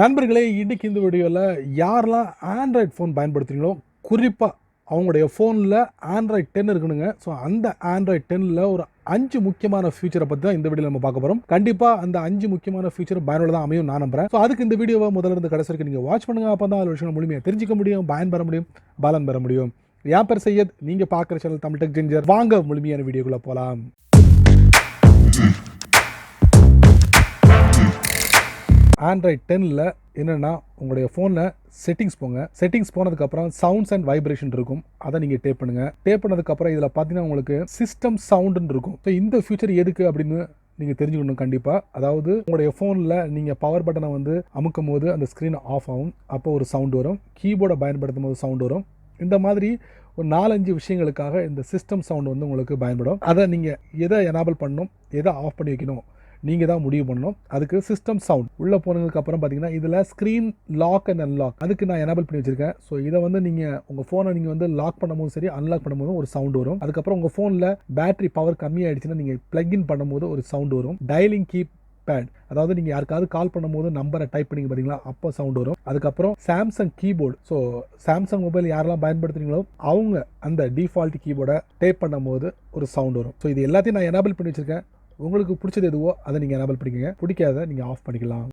நண்பர்களே, இன்னைக்கு இந்த வீடியோவில் யாரெல்லாம் ஆண்ட்ராய்ட் ஃபோன் பயன்படுத்துகிறீங்களோ குறிப்பாக அவங்களுடைய ஃபோனில் ஆண்ட்ராய்ட் 10 இருக்கணுங்க. ஸோ அந்த ஆண்ட்ராய்ட் 10ல் ஒரு 5 முக்கியமான ஃபியூச்சரை பற்றி தான் இந்த வீடியோவில் நம்ம பார்க்க போகிறோம். கண்டிப்பாக அந்த 5 முக்கியமான ஃபியூச்சர் பயனுள்ளதாக அமையும் நான் நம்புறேன். ஸோ அதுக்கு இந்த வீடியோவை முதல்ல இருந்து கடைசி வரைக்கும் நீங்கள் வாட்ச் பண்ணுங்கள். அப்போ தான் அதில் விஷயம் முழுமையாக தெரிஞ்சிக்க முடியும், பயன் பெற முடியும், பலன் பெற முடியும். என் பேர் சையத், நீங்கள் பார்க்குற சேனல் தமிழ் டெக் ஜிஞ்சர். வாங்க முழுமையான வீடியோக்குள்ளே போகலாம். ஆண்ட்ராய்ட் 10ல் என்னென்னா உங்களுடைய ஃபோனில் செட்டிங்ஸ் போங்க. செட்டிங்ஸ் போனதுக்கப்புறம் சவுண்ட்ஸ் அண்ட் வைப்ரேஷன் இருக்கும், அதை நீங்கள் டேப் பண்ணுங்கள். டேப் பண்ணதுக்கப்புறம் இதில் பார்த்தீங்கன்னா உங்களுக்கு சிஸ்டம் சவுண்டுன்னு இருக்கும். ஸோ இந்த ஃபியூச்சர் எதுக்கு அப்படின்னு நீங்கள் தெரிஞ்சுக்கணும் கண்டிப்பாக. அதாவது உங்களுடைய ஃபோனில் நீங்கள் பவர் பட்டனை வந்து அமுக்கும் போது அந்த ஸ்க்ரீன் ஆஃப் ஆகும், அப்போ ஒரு சவுண்டு வரும். கீபோர்டை பயன்படுத்தும் போது சவுண்டு வரும். இந்த மாதிரி ஒரு 4-5 விஷயங்களுக்காக இந்த சிஸ்டம் சவுண்டு வந்து உங்களுக்கு பயன்படும். அதை நீங்கள் எதை எனேபிள் பண்ணணும், எதை ஆஃப் பண்ணி வைக்கணும் நீங்கள் தான் முடிவு பண்ணணும். அதுக்கு சிஸ்டம் சவுண்ட் உள்ளே போனதுக்கு அப்புறம் பார்த்தீங்கன்னா இதில் ஸ்க்ரீன் லாக் அண்ட் அன்லாக் அதுக்கு நான் எனேபிள் பண்ணி வச்சிருக்கேன். ஸோ இதை வந்து நீங்கள் உங்கள் ஃபோனை நீங்கள் வந்து லாக் பண்ணும்போது சரி, அன்லாக் பண்ணும்போது ஒரு சவுண்ட் வரும். அதுக்கப்புறம் உங்கள் ஃபோனில் பேட்டரி பவர் கம்மியாயிடுச்சுன்னா நீங்கள் பிளக்இன் பண்ணும்போது ஒரு சவுண்ட் வரும். டயலிங் கீ பேட், அதாவது நீங்கள் யாருக்காவது கால் பண்ணும்போது நம்பரை டைப் பண்ணிங்க பார்த்தீங்களா, அப்போ சவுண்ட் வரும். அதுக்கப்புறம் Samsung keyboard. So Samsung mobile யாரெல்லாம் பயன்படுத்துறீங்களோ அவங்க அந்த டிஃபால்ட் கீபோர்டை டேப் பண்ணும்போது ஒரு சவுண்ட் வரும். ஸோ இது எல்லாத்தையும் நான் எனேபிள் பண்ணி வச்சிருக்கேன். உங்களுக்கு பிடிச்சது எதுவோ அதை நீங்கள் எனேபிள் பண்ணிக்கோங்க, பிடிக்காத நீங்கள் ஆஃப் பண்ணிக்கலாம்.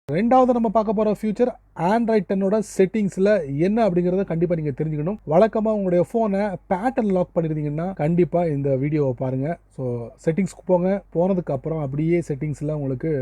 ரெண்டாவது நம்ம பார்க்க போகிற ஃபியூச்சர் ஆண்ட்ராய்ட் 10ஓட செட்டிங்ஸில் என்ன அப்படிங்கிறத கண்டிப்பாக நீங்கள் தெரிஞ்சுக்கணும். வழக்கமாக உங்களுடைய ஃபோனை பேட்டர்ன் லாக் பண்ணியிருந்தீங்கன்னா கண்டிப்பாக இந்த வீடியோவை பாருங்கள். ஸோ செட்டிங்ஸ்க்கு போங்க. போனதுக்கப்புறம் அப்படியே செட்டிங்ஸில் உங்களுக்கு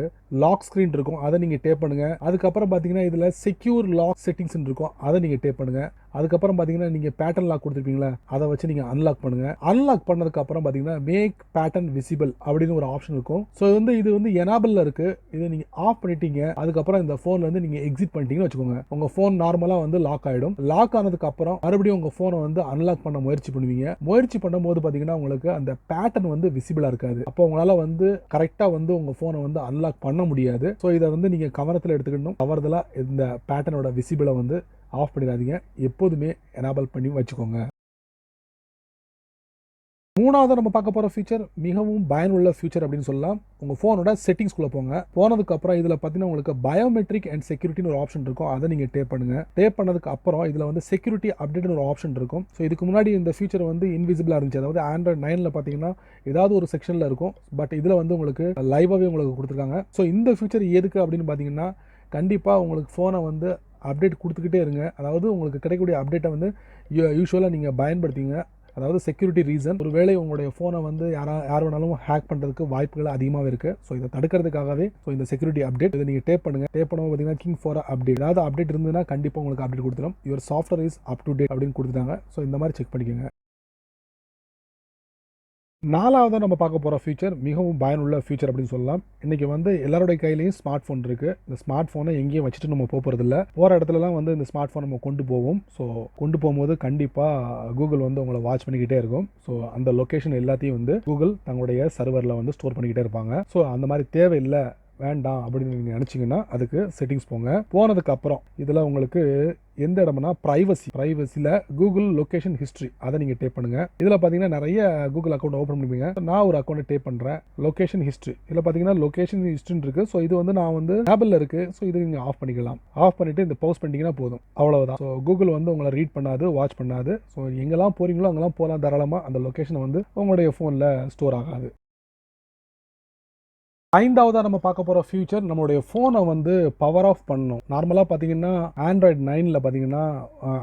லாக் ஸ்க்ரீன் இருக்கும், அதை நீங்கள் டேப் பண்ணுங்கள். அதுக்கப்புறம் பார்த்தீங்கன்னா இதில் செக்யூர் லாக் செட்டிங்ஸ் இருக்கும், அதை நீங்கள் டேப் பண்ணுங்கள். அதுக்கப்புறம் பார்த்தீங்கன்னா நீங்கள் பேட்டர்ன் லாக் கொடுத்துருப்பீங்களா, அதை வச்சு நீங்கள் அன்லாக் பண்ணுங்கள். அன்லாக் பண்ணதுக்கப்புறம் பார்த்தீங்கன்னா மேக் பேட்டர்ன் விசிபிள் அப்படின்னு ஒரு ஆப்ஷன் இருக்கும். ஸோ இது வந்து எனேபிளில் இருக்குது. இதை நீங்கள் ஆஃப் பண்ணிட்டீங்க, அதுக்கப்புறம் இந்த ஃபோனில் வந்து நீங்கள் எக்ஸிட் பண்ணிட்டீங்கன்னு வச்சுக்கோங்க. உங்கள் ஃபோன் நார்மலாக வந்து லாக் ஆகிடும். லாக் ஆனதுக்கப்புறம் மறுபடியும் உங்கள் ஃபோனை வந்து அன்லாக் பண்ண முயற்சி பண்ணுவீங்க. முயற்சி பண்ணும்போது பார்த்தீங்கன்னா உங்களுக்கு அந்த பேட்டர்ன் வந்து விசிபிளாக இருக்காது. அப்போ உங்களால் வந்து கரெக்டாக வந்து உங்கள் ஃபோனை வந்து அன்லாக் பண்ண முடியாது. ஸோ இதை வந்து நீங்கள் கவனத்தில் எடுத்துக்கணும். தவறுதலாக இந்த பேட்டர்னோட விசிபிளை வந்து ஆஃப் பண்ணிடாதீங்க, எப்போதுமே எனேபிள் பண்ணி வச்சுக்கோங்க. மூணாவது நம்ம பார்க்க போகிற ஃபீச்சர் மிகவும் பயனுள்ள ஃபியூச்சர் அப்படின்னு சொல்லலாம். உங்கள் ஃபோனோட செட்டிங்ஸ்குள்ளே போங்க. போனதுக்கப்புறம் இதில் பார்த்தீங்கன்னா உங்களுக்கு பயோமெட்ரிக் அண்ட் செக்யூரிட்டின்னு ஒரு ஆப்ஷன் இருக்கும், அதை நீங்கள் டேப் பண்ணுங்கள். டேப் பண்ணதுக்கு அப்புறம் இதில் வந்து செக்யூரிட்டி அப்டேட்னு ஒரு ஆப்ஷன் இருக்கும். ஸோ இதுக்கு முன்னாடி இந்த ஃபியூச்சர் வந்து இன்விசிபிளாக இருந்துச்சு. அதாவது ஆண்ட்ராய்ட் 9ல் பார்த்தீங்கன்னா ஏதாவது ஒரு செக்ஷனில் இருக்கும், பட் இதில் வந்து உங்களுக்கு லைவாகவே உங்களுக்கு கொடுத்துருக்காங்க. ஸோ இந்த ஃபியூச்சர் எதுக்கு அப்படின்னு பார்த்தீங்கன்னா கண்டிப்பாக உங்களுக்கு ஃபோனை வந்து அப்டேட் கொடுத்துக்கிட்டே இருங்க. அதாவது உங்களுக்கு கிடைக்கக்கூடிய அப்டேட்டை வந்து யூஸ்வலாக நீங்கள் பயன்படுத்திங்க. அதாவது செக்யூரிட்டி ரீசன், ஒருவேளை உங்களுடைய ஃபோனை வந்து யார் வேணாலும் ஹேக் பண்ணுறதுக்கு வாய்ப்புகள் அதிகமாக இருக்குது. ஸோ இதை தடுக்கிறதுக்காகவே இந்த செக்யூரிட்டி அப்டேட் இதை நீங்கள் டேப் பண்ணுங்கள். டேப் பண்ணும்போது பார்த்தீங்கன்னா கிங் ஃபார் அப்டேட், ஏதாவது அப்டேட் இருந்ததுன்னா கண்டிப்பாக உங்களுக்கு அப்டேட் கொடுத்துரும். Your software is up to date அப்படின்னு கொடுத்துட்டாங்க. ஸோ இந்த மாதிரி செக் பண்ணிக்கோங்க. நாலாவது நம்ம பார்க்க போகிற ஃபியூச்சர் மிகவும் பயனுள்ள ஃபியூச்சர் அப்படின்னு சொல்லலாம். இன்றைக்கி வந்து எல்லாருடைய கையிலையும் ஸ்மார்ட் ஃபோன் இருக்குது. இந்த ஸ்மார்ட் ஃபோனை எங்கேயும் வச்சுட்டு நம்ம போகிறதில்ல. போகிற இடத்துலலாம் வந்து இந்த ஸ்மார்ட் ஃபோன் நம்ம கொண்டு போவோம். ஸோ கொண்டு போகும்போது கண்டிப்பாக கூகுள் வந்து உங்களை வாட்ச் பண்ணிக்கிட்டே இருக்கும். ஸோ அந்த லொக்கேஷன் எல்லாத்தையும் வந்து கூகுள் தங்களுடைய சர்வரில் வந்து ஸ்டோர் பண்ணிக்கிட்டே இருப்பாங்க. ஸோ அந்த மாதிரி தேவையில்லை, வேண்டாம் அப்படின்னு நீங்கள் நினச்சிங்கன்னா அதுக்கு செட்டிங்ஸ் போங்க. போனதுக்கப்புறம் இதில் உங்களுக்கு எந்த இடம்னா ப்ரைவசியில் கூகுள் லொக்கேஷன் ஹிஸ்ட்ரி, அதை நீங்கள் டேப் பண்ணுங்கள். இதில் பார்த்தீங்கன்னா நிறைய கூகுள் அக்கௌண்ட் ஓப்பன் பண்ணுவீங்க. நான் ஒரு அக்கௌண்ட்டை டேப் பண்ணுறேன். லொக்கேஷன் ஹிஸ்ட்ரி இதில் பார்த்தீங்கன்னா லொக்கேஷன் ஹிஸ்ட்ரின்னு இருக்குது. ஸோ இது வந்து நான் வந்து ஆப்பிளில் இருக்குது. ஸோ இது நீங்கள் ஆஃப் பண்ணிக்கலாம். ஆஃப் பண்ணிவிட்டு இந்த பவுஸ் பண்ணிட்டீங்கன்னா போதும், அவ்வளவுதான். ஸோ கூகுள் வந்து உங்களை ரீட் பண்ணாது, வாட்ச் பண்ணாது. ஸோ எங்கெல்லாம் போகிறீங்களோ அங்கெல்லாம் போகலாம் தாராளமாக. அந்த லொக்கேஷனை வந்து உங்களுடைய ஃபோனில் ஸ்டோர் ஆகாது. ஐந்தாவதாக நம்ம பார்க்க போகிற ஃபியூச்சர் நம்மளுடைய ஃபோனை வந்து பவர் ஆஃப் பண்ணணும். நார்மலாக பார்த்தீங்கன்னா ஆண்ட்ராய்ட் 9ல் பார்த்தீங்கன்னா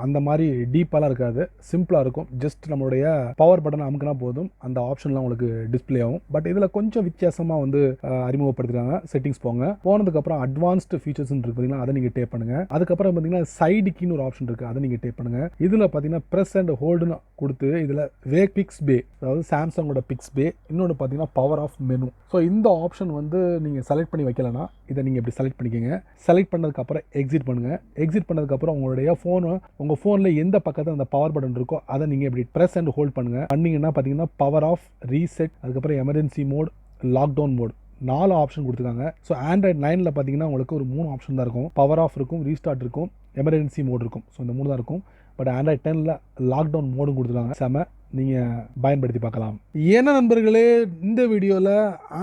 அந்த மாதிரி டீப்பாலாம் இருக்காது, சிம்பிளாக இருக்கும். ஜஸ்ட் நம்மளுடைய பவர் பட்டன் அமுக்கினா போதும், அந்த ஆப்ஷன்லாம் உங்களுக்கு டிஸ்பிளே ஆகும். பட் இதில் கொஞ்சம் வித்தியாசமாக வந்து அறிமுகப்படுத்துகிறாங்க. செட்டிங்ஸ் போங்க. போனதுக்கப்புறம் அட்வான்ஸ்டு ஃபீச்சர்ஸ் இருக்கு பார்த்தீங்கன்னா, அதை நீங்கள் டேப் பண்ணுங்கள். அதுக்கப்புறம் பார்த்தீங்கன்னா சைடு கீன்னு ஒரு ஆப்ஷன் இருக்குது, அதை நீங்கள் டேப் பண்ணுங்கள். இதில் பார்த்தீங்கன்னா ப்ரெஸ் அண்ட் ஹோல்டுன்னு கொடுத்து இதில் வேக் பிக்ஸ் பே, அதாவது சாம்சங்கோட பிக்ஸ் பே, இன்னொன்று பார்த்தீங்கன்னா பவர் ஆஃப் மெனு. ஸோ இந்த ஆப்ஷன் வந்து நீங்கள் செலக்ட் பண்ணி வைக்கலன்னா இதை நீங்கள் இப்படி செலக்ட் பண்ணிக்கோங்க. செலக்ட் பண்ணதுக்கப்புறம் எக்ஸிட் பண்ணுங்கள். எக்ஸிட் பண்ணதுக்கப்புறம் உங்களுடைய உங்கள் ஃபோனில் எந்த பக்கத்தில் அந்த பவர் பட்டன் இருக்கோ அதை நீங்கள் இப்படி ப்ரெஸ் அண்ட் ஹோல்ட் பண்ணுங்கள். பண்ணிங்கன்னா பார்த்தீங்கன்னா பவர் ஆஃப், ரீசெட், அதுக்கப்புறம் emergency mode, lockdown mode, 4 option கொடுத்துருக்காங்க. ஸோ ஆண்ட்ராய்ட் 9ல் பார்த்தீங்கன்னா உங்களுக்கு ஒரு 3 ஆப்ஷன் தான் இருக்கும். பவர் ஆஃப் இருக்கும், ரீஸ்டார்ட் இருக்கும், எமர்ஜென்சி மோட் இருக்கும். ஸோ இந்த 3 தான் இருக்கும். பட் ஆண்ட்ராய்ட் 10ல் லாக்டவுன் மோடும் கொடுத்துருக்காங்க. செம நீங்கள் பயன்படுத்தி பார்க்கலாம். என்ன நண்பர்களே, இந்த வீடியோவில்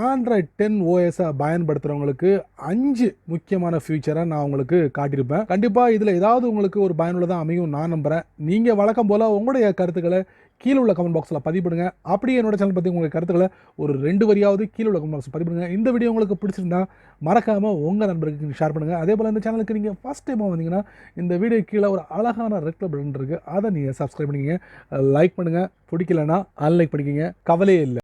ஆண்ட்ராய்ட் 10 ஓஎஸை பயன்படுத்துகிறவங்களுக்கு 5 முக்கியமான ஃபியூச்சரை நான் உங்களுக்கு காட்டியிருப்பேன். கண்டிப்பாக இதில் ஏதாவது உங்களுக்கு ஒரு பயனுள்ளதாக அமையும் நான் நம்புகிறேன். நீங்கள் வழக்கம் போல் உங்களுடைய கருத்துக்களை கீழே உள்ள கமெண்ட் பாக்ஸில் பதிவிடுங்க. அப்படியே என்னோட சேனல் பற்றி உங்களுக்கு கருத்துக்களை ஒரு 2 வரியாவது கீழே உள்ள கமெண்ட் பாக்ஸில் பதிவிடுங்க. இந்த வீடியோ உங்களுக்கு பிடிச்சிருந்தா மறக்காமல் உங்கள் நண்பருக்கு ஷேர் பண்ணுங்கள். அதே போல் இந்த சேனலுக்கு நீங்கள் ஃபஸ்ட் டைமாக வந்தீங்கன்னா இந்த வீடியோ கீழே ஒரு அழகான ரெட் கலர் பட்டன் இருக்குது, அதை நீங்கள் சப்ஸ்கிரைப் பண்ணிக்கங்க. லைக் பண்ணுங்கள், பிடிக்கலன்னா அன்லைக் பண்ணிக்கங்க, கவலையே இல்லை.